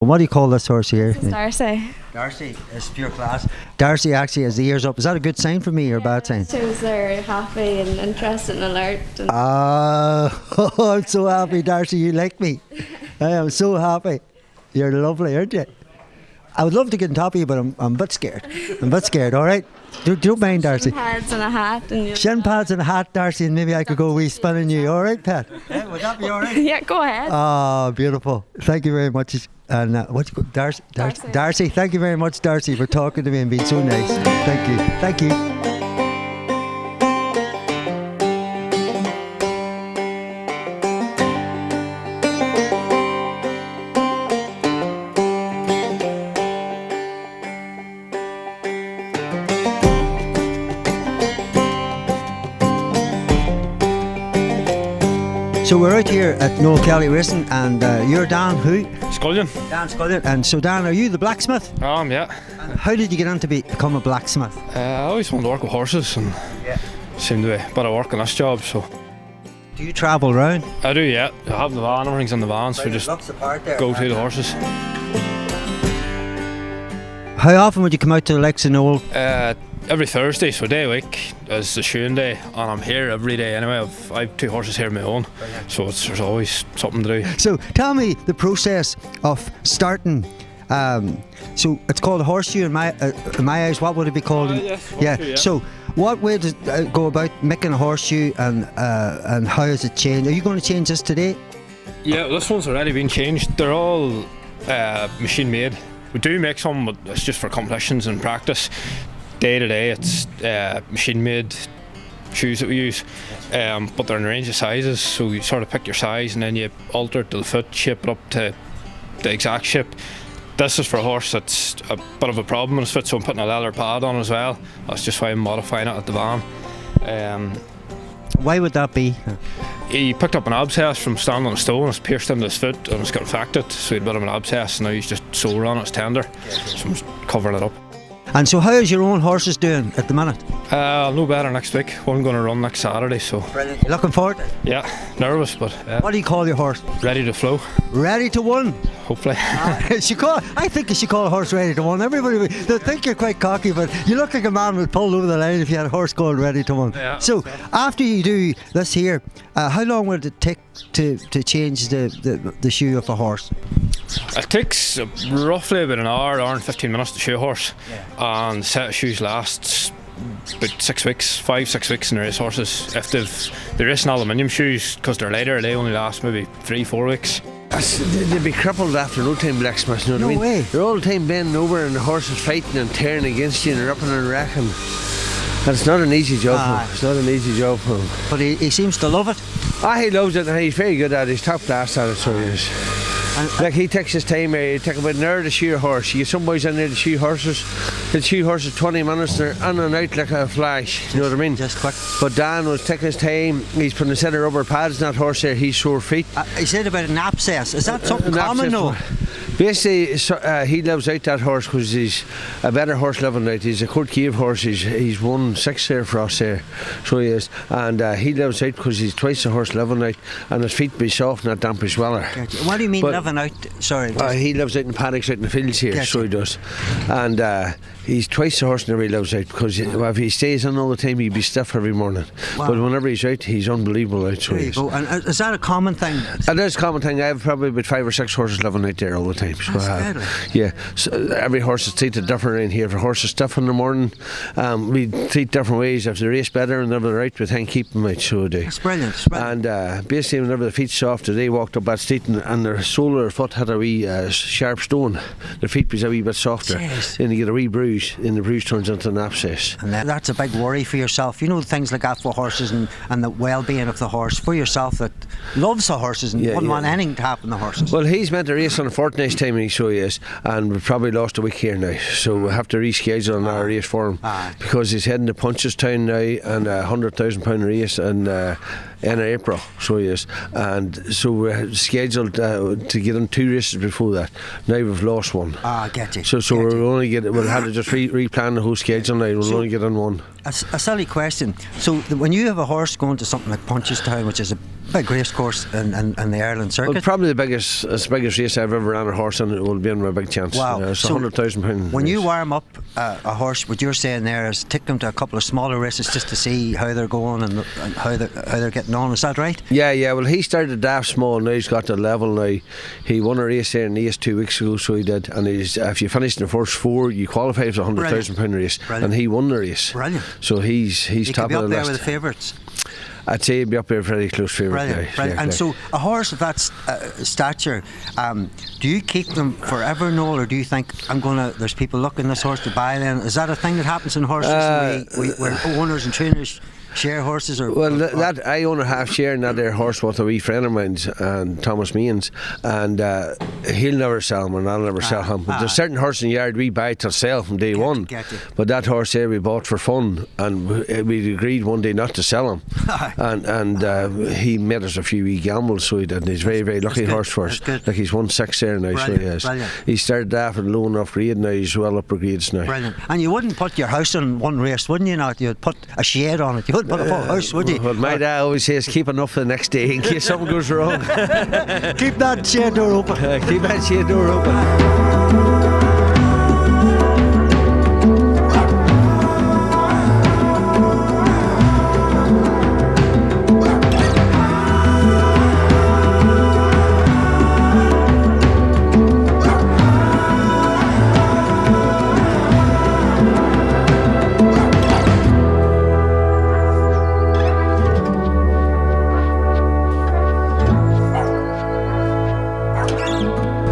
What do you call this horse here? This is Darcy. Darcy is pure class. Darcy actually has the ears up. Is that a good sign for me or a bad sign? Shows they're happy and interested and alert. I'm so happy, Darcy. You like me. I am so happy. You're lovely, aren't you? I would love to get on top of you, but I'm a bit scared. All right? Don't mind, Darcy. Shin pads and a hat. And Shin pads and a hat, Darcy, and maybe I could go a wee spinning you. All right, Pat? Yeah, would that be all right? Yeah, go ahead. Beautiful. Thank you very much. And Darcy, thank you very much, Darcy, for talking to me and being so nice. Thank you. So we're out here at Noel Kelly Racing, and you're Dan who? Scullion. Dan Scullion. And so Dan, are you the blacksmith? Yeah. And how did you get on to become a blacksmith? I always wanted to work with horses and seemed to be a bit of work on this job, so. Do you travel around? I do, yeah. I have the van, everything's in the van, so we just go to the horses. How often would you come out to the likes of Noel? Every Thursday, so a day a week is the shoeing day, and I'm here every day anyway. I've 2 horses here of my own, so there's always something to do. So tell me the process of starting. So it's called a horseshoe in my eyes. What would it be called? Yes, horseshoe, yeah. So what way does it go about making a horseshoe, and how has it changed? Are you going to change this today? Yeah, this one's already been changed. They're all machine made. We do make some, but it's just for competitions and practice. Day to day, it's machine made shoes that we use, but they're in a range of sizes, so you sort of pick your size and then you alter it to the foot, shape it up to the exact shape. This is for a horse that's a bit of a problem in his foot, so I'm putting a leather pad on as well. That's just why I'm modifying it at the van. Why would that be? He picked up an abscess from standing on a stone. It's pierced into his foot and it's got infected, so he had a bit of an abscess, and now he's just sore on it, it's tender, so I'm just covering it up. And so how is your own horses doing at the minute? I'll know better next week. One going to run next Saturday, so. Brilliant. You looking forward to it? Yeah, nervous, but. What do you call your horse? Ready to flow. Ready to win? Hopefully. I think you should call a horse ready to win. Everybody, they think you're quite cocky, but you look like a man who'd pull over the line if you had a horse called ready to win. Yeah, so after you do this here, how long would it take to change the shoe of a horse? It takes roughly about an hour and 15 minutes to shoe a horse, and the set of shoes lasts about 6 weeks, 5-6 weeks in the racehorses. If they're racing aluminium shoes, because they're lighter, they only last maybe 3-4 weeks. They'd be crippled after no time, blacksmiths, you know what I mean? Way. They're all the time bending over and the horse is fighting and tearing against you and ripping and wrecking. And it's not an easy job for him. It's not an easy job for him. But he seems to love it. He loves it, and he's very good at it. He's top class at it, so he is. Like, he takes his time. He takes about an hour to shoe a horse. You get some boys in there to shoe horses. They'll shoe horses 20 minutes. They're in and out like a flash. You know what I mean? Just quick. But Dan was taking his time. He's putting a set of rubber pads in that horse there. He's sore feet. He said about an abscess. Is that something common? No. Basically, he lives out that horse because he's a better horse living out. He's a Court Cave horse. He's won 6 there for us there, so he is. And he lives out because he's twice the horse living out, and his feet be soft, not damp as well. What do you mean living out? Sorry. He lives out in paddocks out in the fields here, so he does. And he's twice the horse whenever he lives out, because if he stays in all the time, he'd be stiff every morning. Wow. But whenever he's out, he's unbelievable out. So there you go. And is that a common thing? It is a common thing. I have probably about 5 or 6 horses living out there all the time. So yeah, so every horse is treated different around here. If a horse is stiff in the morning, we treat different ways. If they race better and they're right, we thank keep them out. So they. That's brilliant. That's brilliant. And basically, whenever the feet's soft, they walked up that street and their sole of their foot had a wee sharp stone. Their feet was a wee bit softer. Jeez. Then you get a wee bruise, and the bruise turns into an abscess. And that's a big worry for yourself. You know, things like that for horses and the well-being of the horse. For yourself that loves the horses and wouldn't want anything to happen to the horses. Well, he's meant to race on a fortnight's time, and so he is. And we've probably lost a week here now, so we'll have to reschedule on our race for him because he's heading to Punchestown now and £100,000 race, and in April, so he is. And so we're scheduled to get in 2 races before that. Now we've lost one. Ah, get you. So we'll have to just replan the whole schedule now. We'll only get in one. A silly question. So when you have a horse going to something like Punchestown, which is a big race course in the Ireland circuit, well, probably the biggest race I've ever ran a horse in, it will be in my big chance. Wow. It's So £100,000. when you warm up a horse, what you're saying there is take them to a couple of smaller races just to see how they're going and how they're getting on. Is that right? Yeah. Well, he started daft small. Now he's got the level. Now he won a race there in the East 2 weeks ago, so he did. And if you finished in the first 4, you qualify for a £100,000 race. Brilliant. And he won the race. Brilliant. So he's He top could be of up the there list. with the favourites. I'd say he'd be up there very close favourite. Brilliant, Now. brilliant. Yeah, And yeah. so a horse of that stature, do you keep them forever, Noel, or do you think there's people looking this horse to buy then? Is that a thing that happens in horses where owners and trainers share horses? That I own a half share in that there horse with a wee friend of mine's, and Thomas Means, and he'll never sell him and I'll never sell him. But there's certain horses in the yard we buy to sell from day one. Get you. But that horse there we bought for fun, and we agreed one day not to sell him. and he made us a few wee gambles, so he did. And he's a very, very lucky horse for us. Like he's won 6 there now, so he is. Brilliant. He started off at low enough grade, now he's well upper grades now. Brilliant. And you wouldn't put your house in one race, wouldn't you? Not you'd put a shed on it. You wouldn't put a full house, would you? Well, my dad always says keep enough for the next day in case something goes wrong. Keep that shed door open. Keep that shed door open.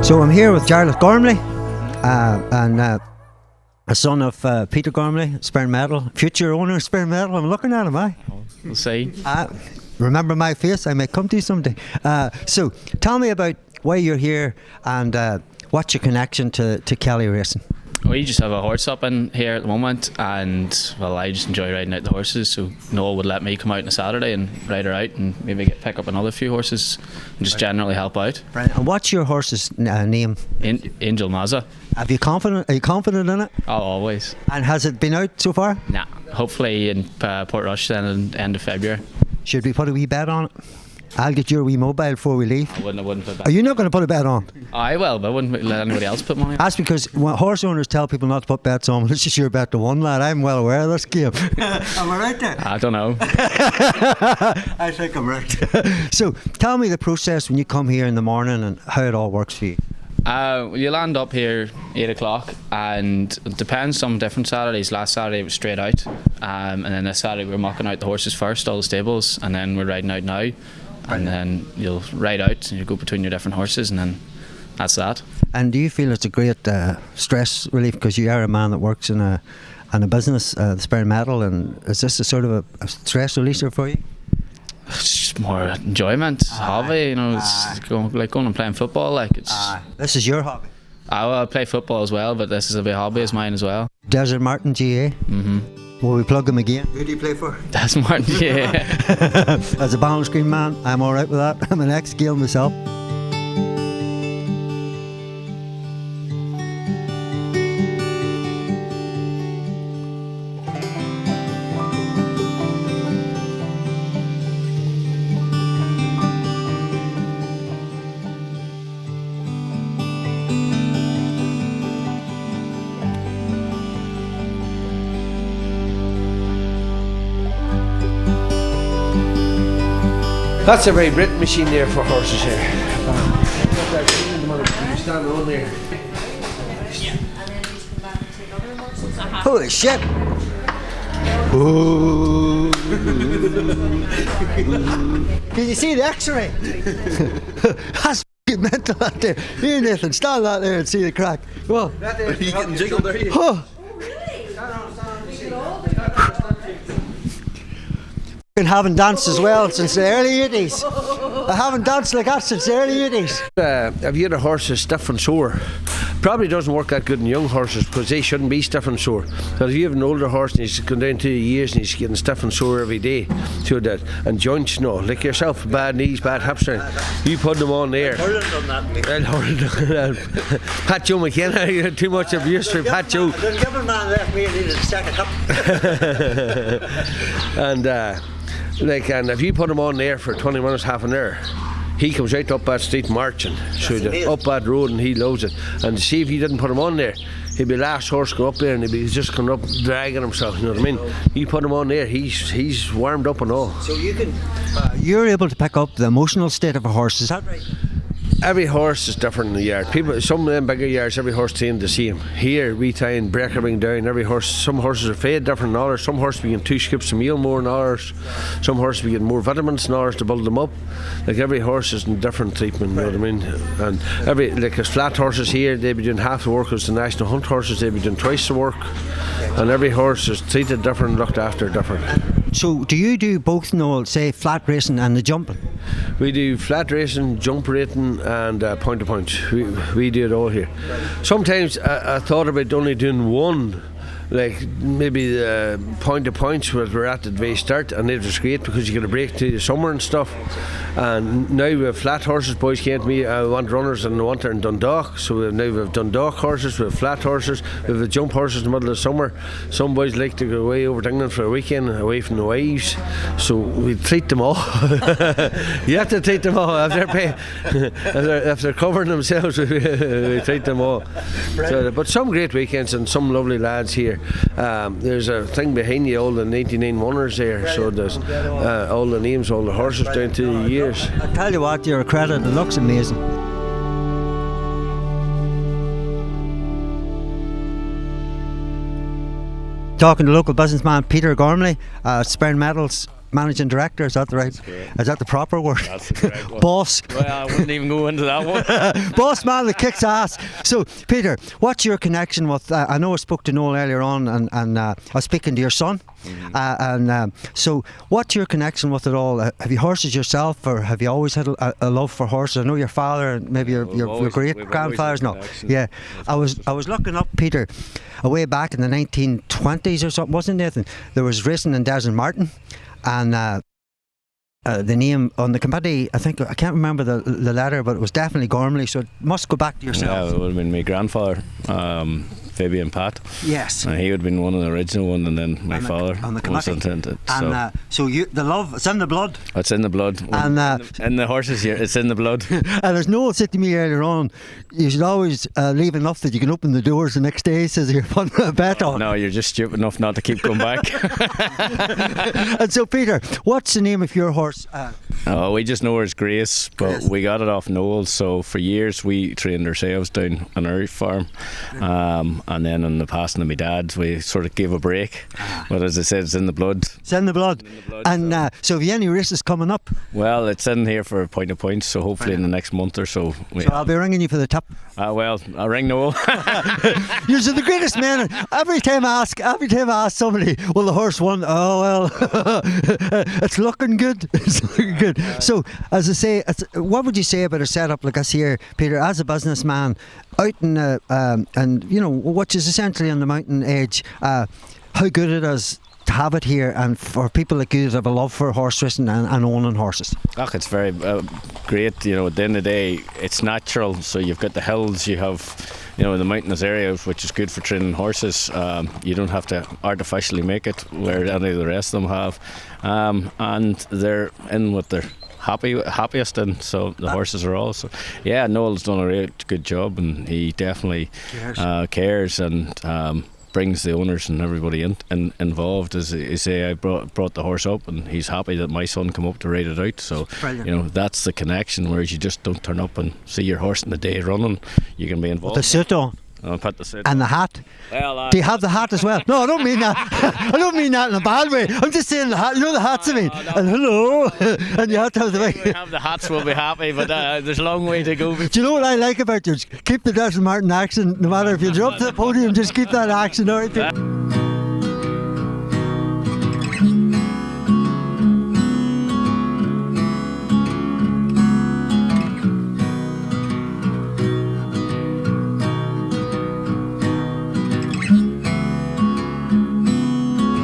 So I'm here with Jarlath Gormley, and a son of Peter Gormley, Spare Metal, future owner of Spare Metal. I'm looking at him, We'll see. Remember my face? I may come to you someday. So tell me about why you're here and what's your connection to Kelly Racing? We just have a horse up in here at the moment, and well, I just enjoy riding out the horses. So Noel would let me come out on a Saturday and ride her out, and maybe pick up another few horses, and just generally help out. Right. And what's your horse's name? Angel Mazza. Are you confident in it? Oh, always. And has it been out so far? Nah. Hopefully in Portrush then in the end of February. Should we put a wee bet on it? I'll get your wee mobile before we leave. I wouldn't put bet. Are you not going to put a bet on? I will, but I wouldn't let anybody else put money on. That's because when horse owners tell people not to put bets on, it's just your bet to one, lad. I'm well aware of this game. Am I right there? I don't know. I think I'm right. So tell me the process when you come here in the morning and how it all works for you. You land up here 8 o'clock, and it depends. Some different Saturdays. Last Saturday it was straight out, and then this Saturday we're mucking out the horses first, all the stables, and then we're riding out now. And then you'll ride out and you go between your different horses, and then that's that. And do you feel it's a great stress relief, because you are a man that works in a business, the Spare Metal, and is this a sort of a stress releaser for you? It's just more enjoyment, hobby, it's going and playing football. This is your hobby. I play football as well, but this is a big hobby of mine as well. Desert Martin GA. Mm-hmm. Will we plug him again? Who do you play for? Desert Martin, yeah. As a balance screen man, I'm alright with that. I'm an ex-Gael myself. That's a very Brit machine there for horses here. Stand on there. Holy shit! Ooh. Did you see the X-ray? That's f***ing mental out there. Here, Nathan, stand out there and see the crack. Come on. Are you getting jiggled, are you? Oh. Been having danced as well since the early 80s. I haven't danced like that since the early 80s. Have you had a horse that's stiff and sore? Probably doesn't work that good in young horses because they shouldn't be stiff and sore. But if you have an older horse and he's gone down 2 years and he's getting stiff and sore every day, so that, and joints, no, like yourself, bad knees, bad hips, you put them on there. Pat Joe McKenna, you had too much abuse for Pat Joe. The given man left me and needed a second hip. And if you put him on there for 20 minutes, half an hour, he comes right up that street marching up that road, and he loves it. And see, if you didn't put him on there, he'd be last horse go up there and he'd be just coming up dragging himself, you know what I mean? You put him on there, he's warmed up and all. So you can you're able to pick up the emotional state of a horse, is that right? Every horse is different in the yard. People, some of them bigger yards, every horse trained the same. Here we try and break everything down. Every horse, some horses are fed different than others. Some horses we get 2 scoops of meal more than others. Some horses we get more vitamins than others to build them up. Like every horse is in different treatment, you know what I mean? And there's flat horses here, they be doing half the work as the national hunt horses. They be doing twice the work. And every horse is treated different, looked after different. So do you do both, Noel, say flat racing and the jumping? We do flat racing, jump racing and point to point. We do it all here. Sometimes I thought about only doing one, like maybe the point to points where we're at the very start, and it was great because you get a break to the summer and stuff. And now we have flat horses. Boys came to me, I want runners in the winter in Dundalk, so now we have Dundalk horses, we have flat horses, we have the jump horses in the middle of the summer. Some boys like to go away over to England for a weekend away from the wives, so we treat them all. You have to treat them all if they're paying, if they're covering themselves. We treat them all. So, but some great weekends and some lovely lads here. There's a thing behind you, all the 99 winners there, so there's all the names, all the horses down to the years. I tell you what, you're a credit, it looks amazing. Talking to local businessman Peter Gormley, Spurn Metals Managing Director, is that the right? Is that the proper word? That's the correct one. Boss. Well, I wouldn't even go into that one. Boss man that kicks ass. So, Peter, what's your connection with? I know I spoke to Noel earlier on, and I was speaking to your son. So, what's your connection with it all? Have you horses yourself, or have you always had a love for horses? I know your father and maybe your great grandfathers. No, yeah. I was looking up, Peter, way back in the 1920s or something, wasn't it? There was racing in Desmond Martin. And the name on the committee, I can't remember the letter, but it was definitely Gormley, so it must go back to yourself. Yeah, it would have been my grandfather, Fabian Pat. Yes. And he would have been one of the original one, and then my father on the committee. was intended. And so the love, it's in the blood. It's in the blood. And in the horses here, it's in the blood. And as Noel said to me earlier on, you should always leave enough that you can open the doors the next day, says you're putting a bet on. No, you're just stupid enough not to keep going back. And so, Peter, what's the name of your horse? We just know her as Grace, but we got it off Noel, so for years we trained ourselves down on our farm, and then in the passing of my dad we sort of gave a break, but as I said, it's in the blood. It's in the blood. And so have you any races coming up? Well, it's in here for a point of points, so hopefully in the next month or so. So I'll be ringing you for the tip. Well, I'll ring Noel. You're the greatest man. Every time I ask somebody, well, the horse won. Oh well, it's looking good. It's looking good. So, as I say, what would you say about a setup like us here, Peter, as a businessman, out in and you know, which is essentially on the mountain edge? How good it is to have it here, and for people like you that have a love for horse racing and owning horses. Look, it's very great. You know, at the end of the day, it's natural. So you've got the hills, you have, you know, the mountainous area, which is good for training horses. You don't have to artificially make it where any of the rest of them have, and they're in what they're happiest in. So the horses are also. Yeah, Noel's done a really good job, and he definitely cares and. Brings the owners and everybody involved. As you say, I brought the horse up, and he's happy that my son come up to ride it out. So brilliant. You know, that's the connection. Whereas you just don't turn up and see your horse in the day running. You can be involved. The suit on. I'll put the suit and on. The hat. Well, do you have the hat as well? No, I don't mean that. I don't mean that in a bad way. I'm just saying the hat. You know the hats I mean. No. And hello. And you have to have the. We have the hats. We'll be happy, but there's a long way to go. Do you know what I like about you? Keep the Desmond Martin accent. No matter if you drop to the podium, just keep that accent. All right.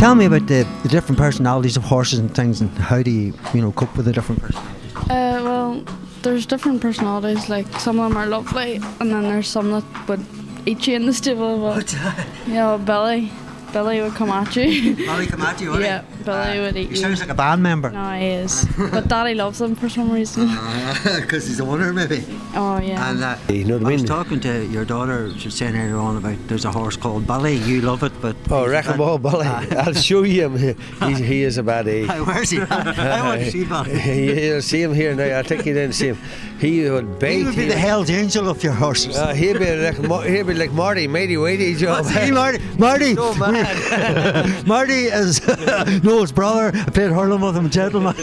Tell me about the different personalities of horses and things, and how do you cope with the different personalities? Well, there's different personalities. Like some of them are lovely, and then there's some that would eat you in the stable. But Billy would come at you. Billy come at you, would he? Yeah, Billy would eat He you. sounds like a band member. No, he is. But Daddy loves him for some reason. Because he's a winner, maybe. Oh yeah. And You know what I I was mean? talking to your daughter. She was saying earlier on about there's a horse called Billy. You love it, but Oh, Wrecking Ballbilly. I'll show you him. He is a bad egg. where's he? I want to see Billy. You'll see him here now. I'll take you down and see him. He would bait. He would be the Hell's Angel of your horses. He'd be like Marty, matey weighty job. Hey, Marty. So mad. Marty is Noel's brother. I played hurling with him, gentleman.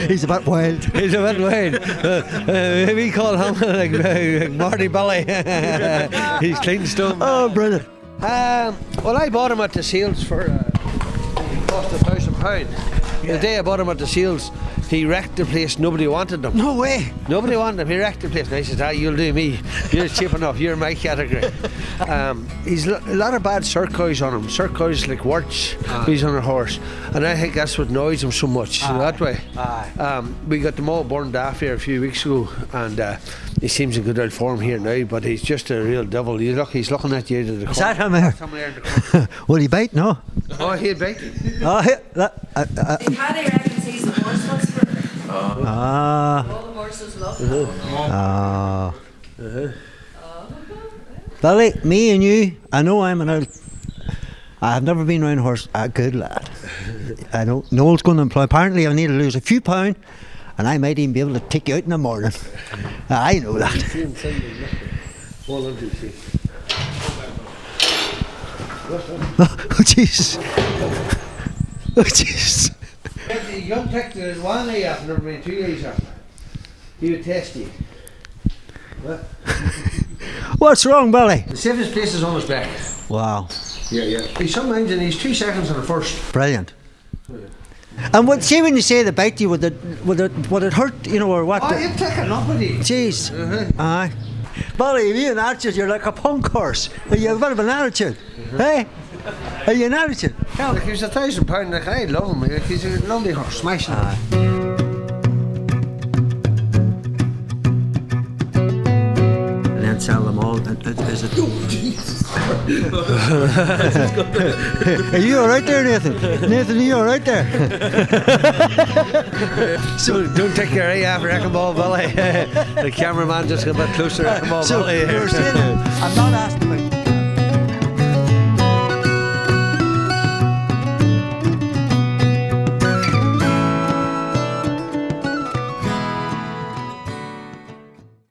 He's a bit wild. He's a bit wild. We call him like Marty Billy. He's clean stone. Oh, brilliant. Well, I bought him at the sales for cost £1,000. The day I bought him at the sales, he wrecked the place. Nobody wanted him. No way. Nobody wanted him. He wrecked the place. And I said, you'll do me. You're cheap enough. You're my category. He's a lot of bad circuits on him. Circuits like words. He's on a horse. And I think that's what annoys him so much. That way. We got them all burned off here a few weeks ago. And he seems in good old form here now. But he's just a real devil. He's looking at you. Is that him there? Will he bite? No. Oh, he'll bite. Oh, Paddy reckons he's the horse whisperer. All the horses love him. Billy, me and you, I know I'm an old. I've never been around a horse. A good lad. I know. Noel's going to employ. Apparently, I need to lose a few pounds, and I might even be able to take you out in the morning. I know that. Oh, jeez. Oh, jeez. You don't take the 1 day after, never mind 2 days after. He would test you. What? What's wrong, Billy? The safest place is on his back. Wow. Yeah. He's sometimes in these 2 seconds on the first. Brilliant. And see when you say they bite you, would it hurt, or what? Oh, you're taking up with you. Jeez. Aye. Billy, if you an attitude, you're like a punk horse. You have a bit of an attitude. Hey? Are you an attitude? Yeah, like he's £1,000. Like, I love him. Like, he's a lovely horse. Smashing. And then sell them all. Is it? Are you alright there, Nathan? Nathan, are you alright there? So don't take your eye off Wrecking Ballbilly. The cameraman just got a bit closer to Wrecking Ballbilly. I'm not asking about